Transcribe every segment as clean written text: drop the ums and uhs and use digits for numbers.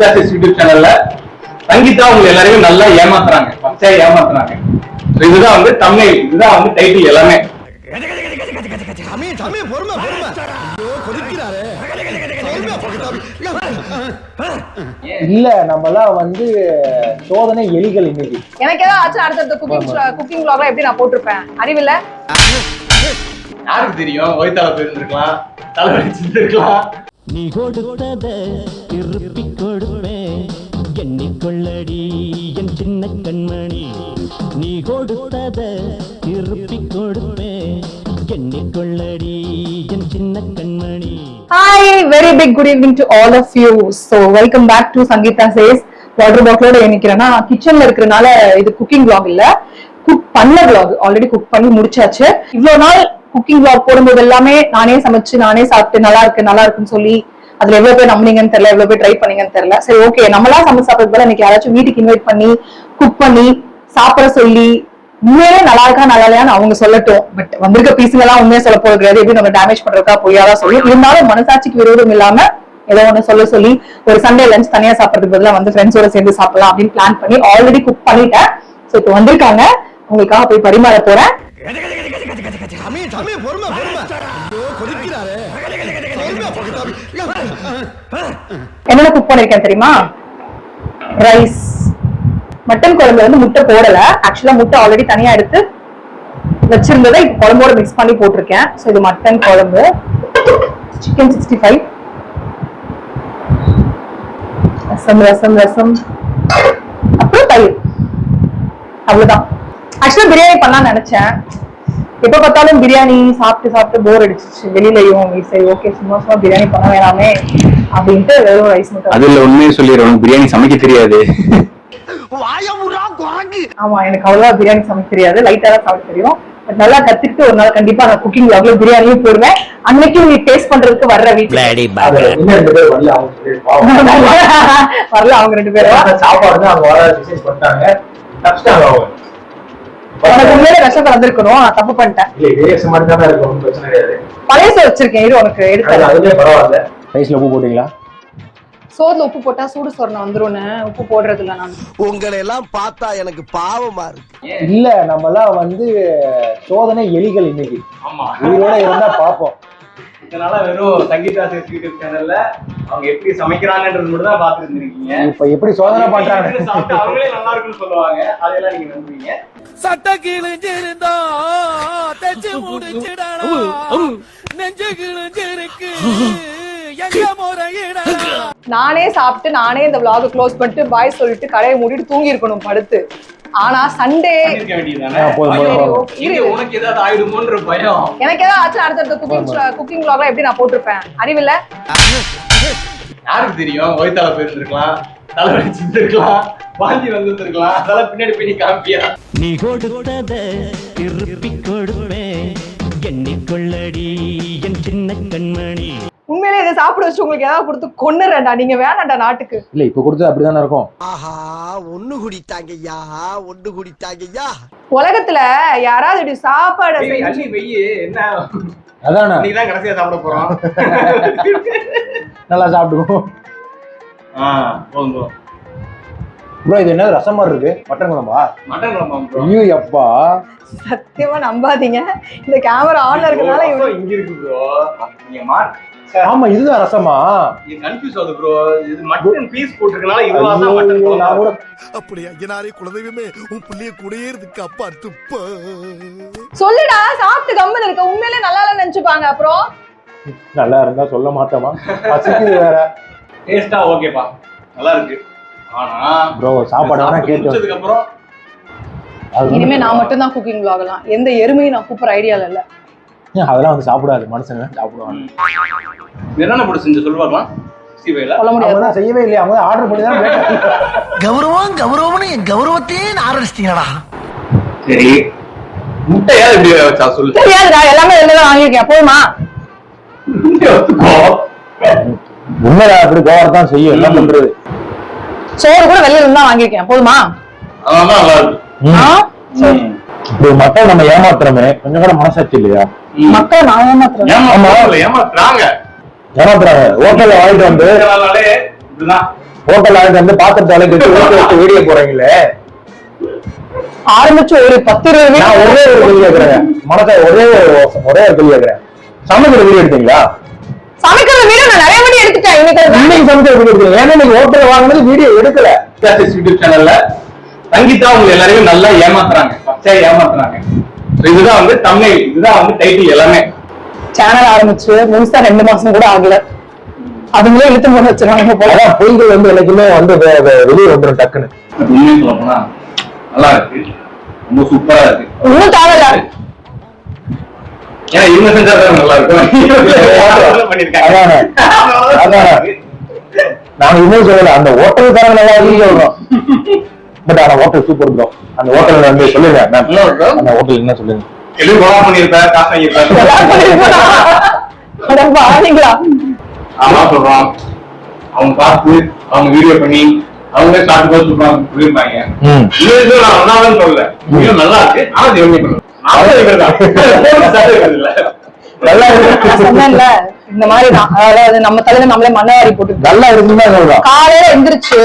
YouTube சேனல்ல சங்கீதா உங்க எல்லாரையும் நல்லா ஏமாத்துறாங்க, பச்சையா ஏமாத்துறாங்க. இதுதான் வந்து தம்ப்நெயில், இதுதான் வந்து டைட்டில் எல்லாமே. இல்ல நம்மலாம் வந்து சோதனை எலிகள் இன்னைக்கு. எனக்கு ஏதாவது ஆச்சு அடுத்த குக்கிங் vlogல எப்படி நான் போட்டுருப்பேன்? அறிவில்ல யாருக்கு தெரியும்? ஒய்தால போயிருந்திருக்கலாம், தலைவலிச்சிருக்கலாம். நீ கொடுத்தத திருப்பி கொடுப்பேன், எண்ணிக்கொள்ளடி என் சின்ன கண்மணி. நீ கொடுத்தத திருப்பி கொடுப்பேன், எண்ணிக்கொள்ளடி என் சின்ன கண்மணி. Hi, very big good evening to all of you. So welcome back to Sangeeta Says. Water பாட்டிலோட நினைக்கிறேன்னா கிச்சன்ல இருக்கிறனால இது குக்கிங் vlog இல்ல, குக் பண்ண vlog. ஆல்ரெடி குக் பண்ணி முடிச்சாச்சு. இவ்வளவு நாள் குக்கிங் vlog போடும்போது எல்லாமே நானே சமைச்சு நானே சாப்பிட்டு நல்லா இருக்குன்னு சொல்லி அதுல எவ்வளவு பேர் நம்பினீங்கன்னு தெரியல, எவ்வளவு பேர் ட்ரை பண்ணீங்கன்னு தெரியல. சரி ஓகே, நம்மளா சமைச்சு சாப்பிடுறது போல இன்னைக்கு யாராச்சும் வீட்டுக்கு இன்வைட் பண்ணி குக் பண்ணி சாப்பிட சொல்லி உண்மையே நல்லா இருக்கா நல்லா இல்லையான்னு அவங்க சொல்லட்டும். பட் வந்திருக்க பீஸுங்க எல்லாம் உண்மையா சொல்ல போறது கிடையாது, எப்படி நம்ம டேமேஜ் பண்றதுக்கா பொய்யாதான் சொல்லி. இருந்தாலும் மனசாட்சிக்கு விரோதம் இல்லாம ஏதோ ஒண்ணு சொல்லி ஒரு சண்டே லஞ்ச் தனியா சாப்பிடறதுக்கு பதிலா வந்து ஃப்ரெண்ட்ஸோட சேர்ந்து சாப்பிடலாம் அப்படின்னு பிளான் பண்ணி ஆல்ரெடி குக் பண்ணிட்டேன். சோ இப்போ வந்திருக்காங்க, உங்களுக்காக போய் பரிமாற போறேன். என்னென்ன குக் பண்ணிருக்கேன் தெரியுமா? ரைஸ், மட்டன் குழம்புல வந்து முட்டை போடல, ஆக்சுவலா முட்டை ஆல்ரெடி தனியா எடுத்து வச்சிருந்ததை இப்ப குழம்போட மிக்ஸ் பண்ணி போட்டிருக்கேன். சோ இது மட்டன் குழம்பு, சிக்கன் 65, ரசம் அப்புறம் தயிர், அவ்வளவுதான். ஆக்சுவலா பிரியாணி பண்ணலாம்னு நினைச்சேன், எப்ப பார்த்தாலும் பிரியாணி சாப்பிட்டு போர் அடிச்சிச்சு வெளியிலயும். சரி ஓகே, சும்மா பிரியாணி பண்ண வேணாமே அப்படின்ட்டு வெறும் ரைஸ் மட்டும். அதுல உண்மையை சொல்லிடுறோம், பிரியாணி சமைக்க தெரியாது. ஆமா, எனக்கு அவ்வளவா பிரியாணி சமைக்க தெரியாது, லைட்டா தான் சாப்பிட தெரியும். பட் நல்லா கத்துக்கிட்டு ஒரு நாள் கண்டிப்பா நான் குக்கிங் vlogல பிரியாணியும் போடுவேன். அன்னைக்கு நீ டேஸ்ட் பண்றதுக்கு வர்ற வீட்டுல வரல அவங்க 2 பேரும் சாப்பாடு அவங்க உண்மையிலே விஷத்தை வந்திருக்கணும், நான் தப்பு பண்ணிட்டேன். பழைய சோறு வச்சிருக்கேன், இரு உனக்கு எடுத்து. ரைஸ்ல உப்பு போட்டீங்களா? சோறுல உப்பு போட்டா சூடு சொரணை வந்துரும்னு உப்பு போடுறது இல்ல. நான் உங்களை எல்லாம் பார்த்தா எனக்கு பாவமா இருக்கு. இல்ல நம்மலாம் வந்து சோதனை எலிகள் இன்னைக்கு. ஆமா, உயிரோட இருந்தா பாப்போம். இதனால வெறும் சங்கீதா சேஸ் யூடியூப் சேனல்ல அவங்க எப்படி சமைக்கிறாங்கன்றது மட்டும் தான் பாத்துட்டு இருந்திருக்கீங்க. இப்ப எப்படி சோதனை பண்றாங்க, அவங்களே நல்லா இருக்குன்னு சொல்லுவாங்க, அதெல்லாம் நீங்க நம்புவீங்க. சட்ட கிழிஞ்சிருந்தா தச்சு முடிச்சிடணும், நெஞ்சு கிழிஞ்சிருக்கு எங்க முறையிடா. நானே சாப்பிட்டு நானே இந்த vlog க்ளோஸ் பண்ணிட்டு பாய் சொல்லிட்டு கடையை மூடிட்டு தூங்கி இருக்கணும் படுத்து. ஆனா சண்டே இருக்க வேண்டியதானே, உனக்கு ஏதாவது ஆயிடுமோன்ற பயம். எனக்கு ஏதாவது ஆச்சு அடுத்த குக்கிங் vlogல எப்படி நான் போட்டிருப்பேன்? அறிவில்ல யாருக்கு தெரியும்? ஒய்தால போயிருந்திருக்கலாம், தலைவலிச்சிருக்கலாம், வாந்தி வந்திருக்கலாம், அதெல்லாம் பின்னாடி போய் நீ காமிப்பியா? நீ கொடுத்தத திருப்பி கொடுப்பேன், எண்ணிக்கொள்ளடி என் சின்ன கண்மணி. உண்மையிலே இதை சாப்பிட வச்சு உங்களுக்கு ஏதாவது கொடுத்து கொன்னுறேன்டா, நீங்க வேணாண்டா நாட்டுக்கு. இல்ல இப்ப கொடுத்தது அப்படிதானே இருக்கும். ஆஹா, ஒண்ணு குடித்தாங்கய்யா. உலகத்துல யாராவது இப்படி சாப்பாடு என்ன அதானே, நீதான் கடைசியா சாப்பிட போறோம். நல்லா சாப்பிடுவோம். போதும் ப்ரோ, இது என்ன ரசம் மாதிரி இருக்கு? மட்டன் குழம்பா? மட்டன் குழம்பா? ஐயோ அப்பா, சத்தியமா நம்பாதீங்க, இந்த கேமரா ஆன்ல இருக்கனால இங்க இருக்கு ப்ரோ. நீங்க ஆமா இதுதான் ரசமா? இது கன்ஃபியூஸ் ஆகுது ப்ரோ, இது மட்டன் பீஸ் போட்டுருக்கனால இதுவா தான் மட்டன் குழம்பு. அப்படி ஐயனாரே குலதெய்வமே, உன் புள்ளிய கூடயே இருக்கு அப்பா துப்ப. சொல்லுடா, சாப்பிட்டு கம்மன் இருக்க. உண்மையிலே நல்லா இல்ல நினைச்சுப்பாங்க அப்புறம். நல்லா இருந்தா சொல்ல மாட்டோமா? பசிக்குது வேற. டேஸ்டா ஓகேப்பா, நல்லா இருக்கு. ஆனா ப்ரோ சாப்பாடு வேணா கேட்டதுக்கு அப்புறம் இனிமே நான் மட்டும் தான் குக்கிங் vlogலாம், எந்த எருமையும் நான் கூப்பிடுற ஐடியால இல்ல. அதெல்லாம் வந்து சாப்பிடாது, மனுஷங்க சாப்பிடுவாங்க. என்னென்ன போட்டு செஞ்சு சொல்லுவாங்களா? சொல்ல முடியாது, செய்யவே இல்லையா? அவங்க ஆர்டர் பண்ணி தான். கௌரவம்னு என் கௌரவத்தையே ஆரம்பிச்சிட்டீங்களா? சரி, முட்டையா எப்படி வச்சா சொல்லு. தெரியாதுடா, எல்லாமே வெளில தான் வாங்கியிருக்கேன், போதுமா? உண்மையா அப்படி கோவத்தான் செய்யும், என்ன பண்றது? சோறு கூட வெளியில இருந்தா வாங்கியிருக்கேன், போதுமா? அதான் நல்லா இருக்கு. இப்படி மக்கள் நம்ம ஏமாத்துறோமே, கொஞ்சம் கூட மனசாட்சி இல்லையா? மக்கள் நான் ஏமாத்துறாங்க. ஏமாத்துறாங்க. ஹோட்டல்ல வாங்கிட்டு வந்து ஹோட்டல் வந்து பாத்திரத்தை அழைக்க வீடியோ போறீங்களே. ஆரம்பிச்சு ஒரு 10-20 நான் ஒரே ஒரு கேள்வி கேட்கிறேன் மனசா, ஒரே ஒரு கேள்வி கேட்கிறேன். சமைக்கிற வீடியோ எடுத்தீங்களா? சமைக்கிற வீடியோ நான் நிறைய வீடியோ எடுத்துட்டேன். இன்னைக்கு சமைக்கிற வீடியோ எடுத்தீங்க. ஏன்னா நீங்க ஹோட்டல் வாங்கினது வீடியோ எடுக்கல. யூடியூப் சேனல்ல சங்கீதா உங்க எல்லாரையும் நல்லா ஏமாத்துறாங்க, பச்சையா ஏமாத்துறாங்க. இதுதான் வந்து தமிழ், இதுதான் வந்து டைட்டில் எல்லாமே. சேனல் ஆரம்பிச்சு முழுசா 2 மாசம் கூட ஆகல, அதுங்களே இழுத்து போட வச்சிருவாங்க போல. அதான் பொய்கள் வந்து எனக்குமே வந்து வெளியே வந்துடும் டக்குன்னு. உண்மையை சொல்ல போனா நல்லா இருக்கு, ரொம்ப சூப்பரா இருக்கு. இன்னும் தேவையில்ல, ஏன்னா இவங்க செஞ்சாதான் நல்லா இருக்கும் பண்ணிருக்காங்க. நாங்க இன்னும் சொல்லல, அந்த ஹோட்டல்காரங்க நல்லா இருக்குன்னு சொல்றோம். பட் ஆனா ஹோட்டல் சூப்பர் ப்ரோ. அந்த ஹோட்டல் வந்து சொல்லுங்க மேம், அந்த ஹோட்டல் என்ன சொல்லுங்க. எதுவும் கொலா பண்ணிருப்பேன், காசு வாங்கிருப்பேன். ஆமா சொல்றோம். அவங்க பார்த்து அவங்க வீடியோ பண்ணி அவங்களே ஸ்டார்ட் போட்டு சொல்லிருப்பாங்க. இது நான் ஒன்னாவது சொல்லல, வீடியோ நல்லா இருக்கு. ஆனா ஜெர்மனி பண்ணுறேன் நல்லா சொன்னேன்ல இந்த மாதிரி தான். அதாவது நம்ம தலையில நம்மளே மண்ணவாரி போட்டு நல்லா இருக்குன்னு சொல்றோம். காலையில எந்திரிச்சு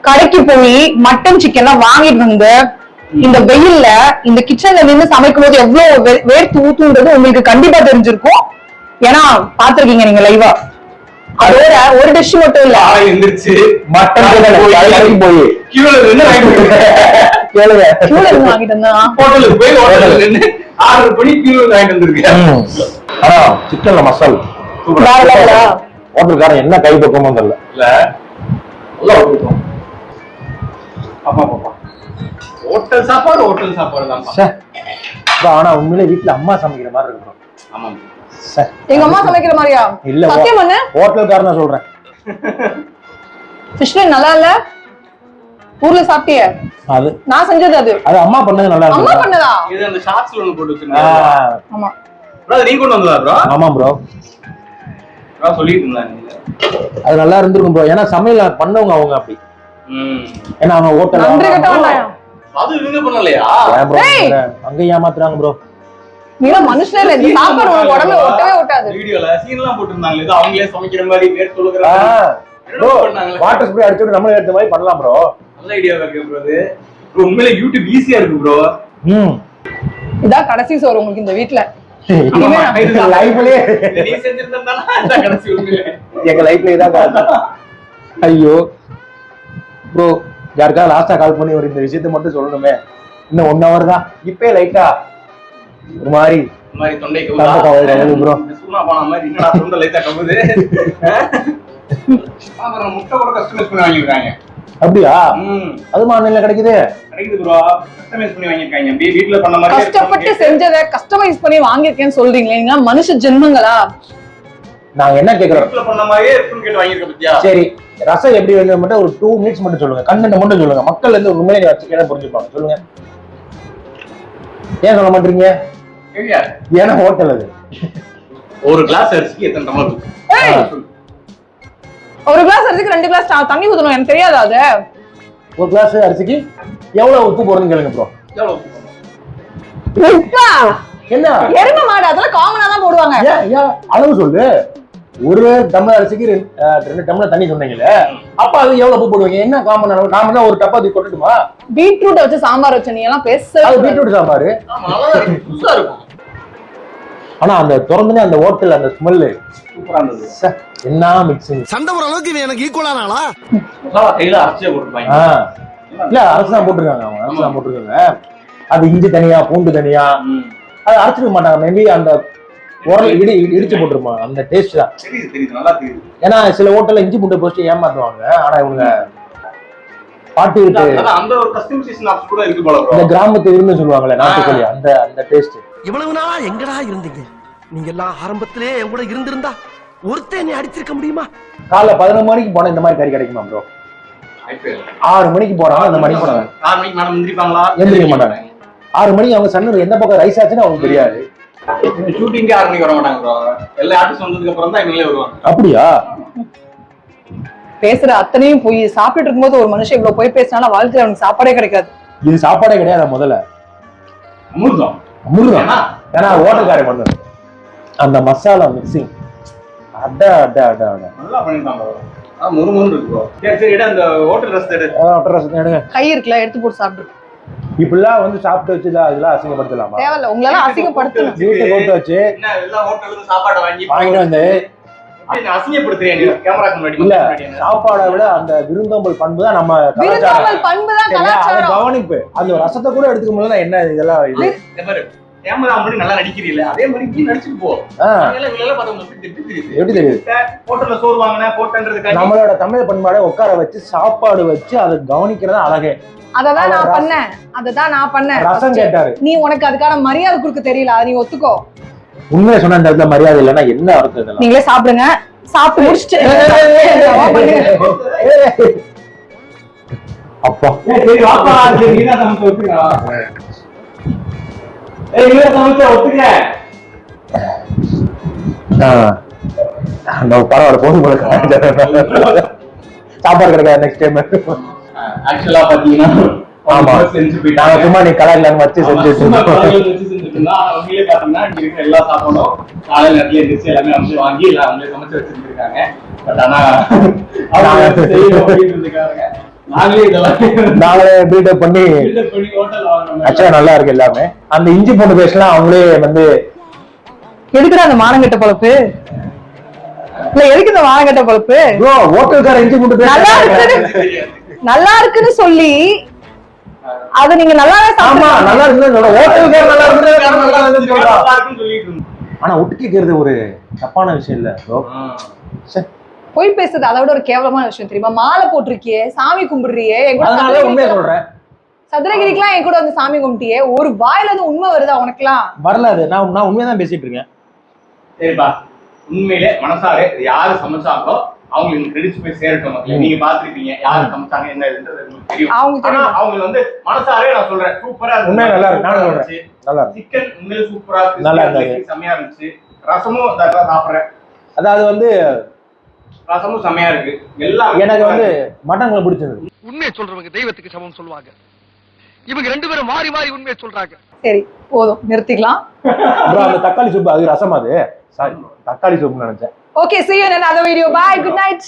கடைக்கு போய் மட்டன் சிக்கன் எல்லாம் வாங்கிட்டு வந்து இந்த வெயில்ல இந்த கிச்சன்ல நின்று சமைக்கும் போது எவ்வளவு வேர்த்து ஊத்துன்றது உங்களுக்கு கண்டிப்பா தெரிஞ்சிருக்கும். ஏன்னா பாத்திருக்கீங்க நீங்க லைவா. அதோட ஒரு டிஷ் மட்டும் இல்ல, எந்திரிச்சு மட்டன் போய் கியூல நின்று கேளுங்க, கியூல இருந்து வாங்கிட்டு வந்தா ஹோட்டலுக்கு போய் ஹோட்டல்ல நின்று ஆர்டர் பண்ணி கியூல வாங்கிட்டு வந்திருக்கேன். ஆனா சிக்கன்ல மசால் ஹோட்டல்காரன் என்ன கை பக்கமோ தெரியல. இல்ல நல்லா இருக்கும். ஆமா பாப்பா, ஹோட்டல் சாப்பாடு தான். ஆனா உண்மையிலே வீட்டுல அம்மா சமைக்கிற மாதிரி இருக்கும். ஆமா, எங்க அம்மா சமைக்கிற மாதிரியா? இல்ல சத்தியம் பண்ணு, ஹோட்டல்காரன் சொல்றேன். ஃபிஷ் ஃப்ரை நல்லா இல்ல, ஊர்ல சாப்பிட்டிய? அது நான் செஞ்சது, அது அம்மா பண்ணது நல்லா இருக்கு. அம்மா பண்ணதா? இது அந்த ஷார்ட்ஸ்ல ஒன்னு போட்டு வச்சிருந்தா. ஆமா ப்ரோ, நீ கொண்டு வந்ததா ப்ரோ? ஆமா ப்ரோ, நான் சொல்லிட்டு இருந்தாங்க. அது நல்லா இருந்திருக்கும் ப்ரோ. ஏன்னா சமையல் பண்ணவங்க அவங்க அப்படி. ஏன்னா அவங்க ஹோட்டல் நன்றி கட்டவனாயா? அது இவங்க பண்ணலையா? அங்க ஏமாத்துறாங்க ப்ரோ. நீங்க மனுஷனே இல்ல, இந்த சாப்பாடு உனக்கு உடம்பே ஒட்டவே ஒட்டாது. வீடியோல சீன்லாம் போட்டுருந்தாங்க, ஏதோ அவங்களே சமைக்கிற மாதிரி பேர் சொல்லுறாங்க. ப்ரோ வாட்டர் ஸ்ப்ரே அடிச்சிட்டு நம்மளே எடுத்த மாதிரி பண்ணலாம் ப்ரோ. நல்ல ஐடியாவா இருக்கு ப்ரோ. இது உண்மையிலே யூடியூப் ஈஸியா இருக்கு ப்ரோ. இதான் கடைசி சோறு உங்களுக்கு இந்த வீட்ல. லைஃப்லயே நீ செஞ்சிருந்தா அதான் கடைசி உண்மையிலே எங்க லைஃப்ல இதான் காரணம். ஐயோ ப்ரோ, யாருக்கா லாஸ்டா கால் பண்ணி ஒரு இந்த விஷயத்த மட்டும் சொல்லணுமே. இன்னும் 1 hour தான். இப்பே லைட்டா ஒரு மாதிரி தொண்டைக்கு ப்ரோ சும்மா போன மாதிரி என்னடா தொண்டை லைட்டா கவுது. அப்புறம் முட்டை கூட கஸ்டமைஸ் பண்ணி வாங்கிருக்காங்க. அப்படியா? அது மாநில கிடைக்குது ப்ரோ. கஸ்டமைஸ் பண்ணி வாங்கிருக்காங்க. வீட்ல பண்ண மாதிரி கஷ்டப்பட்டு செஞ்சதை கஸ்டமைஸ் பண்ணி வாங்கிருக்கேன்னு சொல்றீங்களே, நீங்க மனுஷ ஜென்மங்களா? நாங்க என்ன கேக்குறோம், வீட்ல பண்ண மாதிரியே இருக்குன்னு கேட்டு வாங்கிருக்க பத்தியா? சரி, ரசம் எப்படி வேணும் மட்டும் ஒரு 2 minutes மட்டும் சொல்லுங்க. கண்டென்ட் மட்டும் சொல்லுங்க. மக்கள் வந்து உண்மையிலே வச்சுக்கணும் புரிஞ்சுப்பாங்க. சொல்லுங்க. ஏன் சொல்ல மாட்டீங்க? ஏன்னா ஹோட்டல் அது. ஒரு கிளாஸ் அரிசிக்கு எத்தனை டம்ளர் இருக்கு? ஒரு கிளாஸ் அரிசிக்கு 2 கிளாஸ் தண்ணி ஊத்தணும். எனக்கு தெரியாதா அது? ஒரு கிளாஸ் அரிசிக்கு எவ்வளவு உப்பு போடுறதுன்னு கேளுங்க ப்ரோ. எவ்வளவு உப்பா? என்ன எருமை மாடு அதெல்லாம் காமனா தான் போடுவாங்க. அளவு சொல்லு. ஒரு டம்ளர் அரிசிக்கு 2 டம்ளர் தண்ணி சொன்னீங்களே, அப்ப அது எவ்வளவு உப்பு போடுவீங்க? என்ன காமன் அளவு? நாம தான் ஒரு டப்பா தூக்கி கொட்டுமா? பீட்ரூட் வச்சு சாம்பார் வச்சு நீ எல்லாம் பேச. அது பீட்ரூட் சாம்பார். ஆனா அந்த திறந்துனே அந்த ஹோட்டல் அந்த ஸ்மெல் சூப்பரா இருந்தது. என்ன மிக்சிங். சண்டை போற அளவுக்கு இவன் எனக்கு ஈக்குவலான ஆளா? மசாலா கையில அரைச்சே போட்டுருப்பாங்க. இல்ல அரசு தான் போட்டிருக்காங்க. அவங்க அரசு தான் போட்டிருக்காங்க. அது இஞ்சி தனியா பூண்டு தனியா அது அரைச்சிருக்க மாட்டாங்க. மேபி அந்த இடிச்சு போட்டுருப்பாங்க. அந்த டேஸ்ட் தான் தெரியுது, நல்லா தெரியுது. ஏன்னா சில ஹோட்டல்ல இஞ்சி பூண்டை போட்டு ஏமாத்துவாங்க. ஆனா இவங்க பாட்டி விட்டு அந்த ஒரு கஸ்டமைசேஷன் ஆப்ஷன் கூட இருக்கு போல. இந்த கிராமத்து விருந்து சொல்லுவாங்கல்ல, நாட்டுக்கோழி, அந்த அந்த டேஸ்ட். இவ்வளவு நாளா எங்கடா இருந்தீங்க? நீங்க எல்லாம் ஆரம்பத்திலே என் கூட இருந்திருந்தா ஒருத்தன் நீ அடிச்சிருக்க முடியுமா? காலைல 11 மணிக்கு போனா இந்த மாதிரி கறி கிடைக்குமா ப்ரோ? 6 மணிக்கு போறாங்க. அந்த மணிக்கு போனாங்க 6 மணிக்கு மேடம் எந்திரிப்பாங்களா? எந்திரிக்க மாட்டாங்க. 6 மணிக்கு அவங்க சன்னு எந்த பக்கம் ரைஸ் ஆச்சுன்னு அவங்களுக்கு தெரியாது. ஷூட்டிங்கே 6 மணிக்கு வர மாட்டாங்க ப்ரோ. எல்லா ஆர்டிஸ்ட் வந்ததுக்கு அப்புறம் தான் இவங்களே வருவாங்க. அப்படியா? பேசுற அத்தனையும் போய் சாப்பிட்டு இருக்கும்போது ஒரு மனுஷன் இவ்வளவு போய் பேசினாலும் வாழ்க்கையில அவனுக்கு சாப்பாடே கிடைக்காது. இது சாப்பாடே கிடையாது முதல்ல. அமிர்தம். ஏன்னா ஹோட்டல்காரன் பண்ணது அந்த மசாலா மிக்சிங் அட அட அட அட நல்லா பண்ணிருக்காங்க. முறுமுறு இருக்கும். சரி எடு அந்த ஹோட்டல் ரசத்தை எடு. ஹோட்டல் ரசத்தை எடுங்க. கை இருக்குல்ல எடுத்து போட்டு சாப்பிடு. இப்படிலாம் வந்து சாப்பிட்டு வச்சுதான் இதெல்லாம் அசிங்கப்படுத்தலாமா? தேவையில்ல, உங்களால அசிங்கப்படுத்தணும். வீட்டை கொடுத்து வச்சு என்ன எல்லாம் ஹோட்டலுக்கு சாப்பாடை வாங்கிட்டு வந்து அசிங்கப்படுத்துறேன் கேமராக்கு முன்னாடி. இல்ல, சாப்பாடை விட அந்த விருந்தோம்பல் பண்பு தான் நம்ம விருந்தோம்பல் பண்பு தான் கலாச்சாரம். கவனிப்பு. அந்த ரசத்தை கூட எடுத்துக்க முடியல. என்ன இதெல்லாம் இது கேமரா முன்னாடி நல்லா நடிக்கிறீல்ல, அதே மாதிரி நீ நடிச்சுட்டு போ. எப்படி தெரியுது? ஹோட்டல்ல சோறு வாங்கின போட்டன்றதுக்காக நம்மளோட தமிழ் பண்பாடை உட்கார வச்சு சாப்பாடு வச்சு அதை கவனிக்கிறதா அழகே. அததான் நான் பண்ணேன். ரசம் கேட்டாரு, நீ உனக்கு அதுக்கான மரியாதை கொடுக்க தெரியல, அதை நீ ஒத்துக்கோ. உண்மையை சொன்ன இந்த இடத்துல மரியாதை இல்லைன்னா என்ன அர்த்தம் இதெல்லாம்? நீங்களே சாப்பிடுங்க, சாப்பிட்டு முடிச்சுட்டு அப்பா சரி வாப்பா, நீதான் சமைச்சு ஒத்துக்கா. ஒத்துக்க பரவாயில்ல, போதும் போல சாப்பாடு கிடைக்காது நெக்ஸ்ட் டைம். ஆக்சுவலா பாத்தீங்கன்னா ஆமா, நாங்க சும்மா நீ கலாய்லான்னு வச்சு செஞ்சுட்டு அவங்களே பாத்தீங்கன்னா இங்க இருக்கிற எல்லா சாப்பாடும் காலையில நேரத்துல எந்திரிச்சு எல்லாமே வந்து வாங்கி எல்லாம் அவங்களே சமைச்சு வச்சிருக்காங்க. பட் ஆனா நாங்களே பில்டப் பண்ணி ஆக்சுவலா நல்லா இருக்கு எல்லாமே. அந்த இஞ்சி பூண்டு பேஸ்ட்லாம் அவங்களே வந்து எதுக்குடா அந்த மானங்கட்ட பொழப்பு? இல்ல எதுக்கு இந்த மானங்கட்ட பொழப்பு? ப்ரோ ஹோட்டல்கார இஞ்சி பூண்டு நல்லா இருக்குன்னு சொல்லி அது நீங்க நல்லாவே ஆமா நல்லா இருக்கு. ஹோட்டல்கார நல்லா இருக்கு. ஆனா ஒட்டுக்கிறது ஒரு தப்பான விஷயம் இல்ல ப்ரோ. போய் பேசுறது அதை விட ஒரு கேவலமான விஷயம் தெரியுமா? மாலை போட்டிருக்கியே, சாமி கும்பிடுறியே, உண்மையை சொல்றேன். சதுரகிரிக்கெல்லாம் என் கூட வந்து சாமி கும்பிட்டியே, ஒரு வாயில இருந்து உண்மை வருதா உனக்குலாம்? வரல. அது நான் உண்மையதான் பேசிட்டு இருக்கேன். சரிப்பா, உண்மையிலே மனசாரே யாரு சமைச்சாங்களோ அவங்களுக்கு கிரெடிட்ஸ் போய் சேரட்டும். நீங்க பாத்துருப்பீங்க யாரு சமைச்சாங்க என்ன உங்களுக்கு தெரியும். அவங்க வந்து மனசாரே நான் சொல்றேன் சூப்பரா இருக்கு. உண்மையா நல்லா இருக்கு. நான் சொல்றேன் நல்லா இருக்கு. சிக்கன் உண்மையிலே சூப்பரா இருக்கு, நல்லா இருந்துச்சு, செமையா இருந்துச்சு. ரசமும் சாப்பிடுறேன், அதாவது வந்து ரசமும் செமையா இருக்கு. எல்லாம் எனக்கு வந்து மட்டன் குழம்பு பிடிச்சது. உண்மையை சொல்றவங்க தெய்வத்துக்கு சமம் சொல்லுவாங்க. இவங்க ரெண்டு பேரும் மாறி மாறி உண்மையை சொல்றாங்க. சரி போதும், நிறுத்திக்கலாம். அந்த தக்காளி சூப் அது ரசம், அது சாரி தக்காளி சூப்னு நினைச்சேன். Okay, see you in another video. Bye. Good night.